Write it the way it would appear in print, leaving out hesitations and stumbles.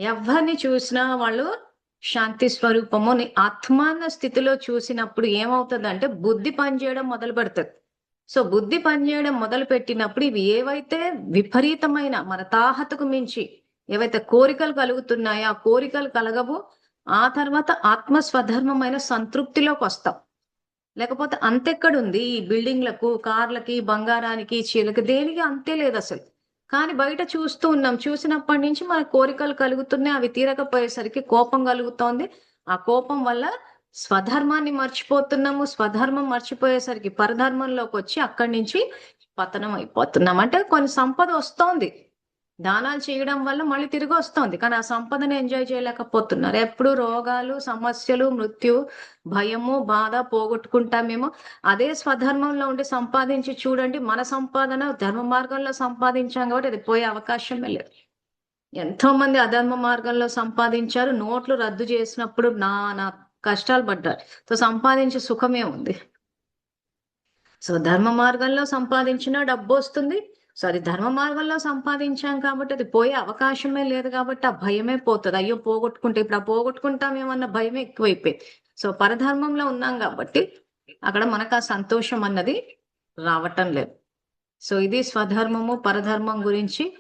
ఎవరిని చూసినా వాళ్ళు శాంతి స్వరూపము ఆత్మాన స్థితిలో చూసినప్పుడు ఏమవుతుందంటే బుద్ధి పనిచేయడం మొదలు పెడుతుంది. సో బుద్ధి పనిచేయడం మొదలు పెట్టినప్పుడు ఇవి ఏవైతే విపరీతమైన మన తాహతకు మించి ఏవైతే కోరికలు కలుగుతున్నాయో ఆ కోరికలు కలగవు. ఆ తర్వాత ఆత్మ స్వధర్మమైన సంతృప్తిలోకి వస్తాం. లేకపోతే అంతెక్కడుంది ఈ బిల్డింగ్లకు, కార్లకి, బంగారానికి, చీరలకి, దేనికి అంతే లేదు అసలు. కానీ బయట చూస్తూ ఉన్నాం. చూసినప్పటి నుంచి మన కోరికలు కలుగుతున్నాయి. అవి తీరకపోయేసరికి కోపం కలుగుతోంది. ఆ కోపం వల్ల స్వధర్మాన్ని మర్చిపోతున్నాము. స్వధర్మం మర్చిపోయేసరికి పరధర్మంలోకి వచ్చి అక్కడి నుంచి పతనం అయిపోతున్నాం. అంటే కొన్ని సంపద వస్తోంది. దానాలు చేయడం వల్ల మళ్ళీ తిరిగి వస్తోంది. కానీ ఆ సంపదను ఎంజాయ్ చేయలేకపోతున్నారు. ఎప్పుడు రోగాలు, సమస్యలు, మృత్యు, భయము, బాధ పోగొట్టుకుంటామేమో. అదే స్వధర్మంలో ఉండి సంపాదించి చూడండి, మన సంపాదన ధర్మ మార్గంలో సంపాదించాం కాబట్టి అది పోయే అవకాశమే లేదు. ఎంతో మంది అధర్మ మార్గంలో సంపాదించారు. నోట్లు రద్దు చేసినప్పుడు నానా కష్టాలు పడ్డారు. సో సంపాదించే సుఖమే ఉంది. సో ధర్మ మార్గంలో సంపాదించిన డబ్బు వస్తుంది. సో అది ధర్మ మార్గంలో సంపాదించాం కాబట్టి అది పోయే అవకాశమే లేదు కాబట్టి ఆ భయమే పోతుంది. అయ్యో పోగొట్టుకుంటే ఇప్పుడు ఆ పోగొట్టుకుంటామేమన్న భయమే ఎక్కువైపోయింది. సో పరధర్మంలో ఉన్నాం కాబట్టి అక్కడ మనకు ఆ సంతోషం అన్నది రావటం లేదు. సో ఇది స్వధర్మము పరధర్మం గురించి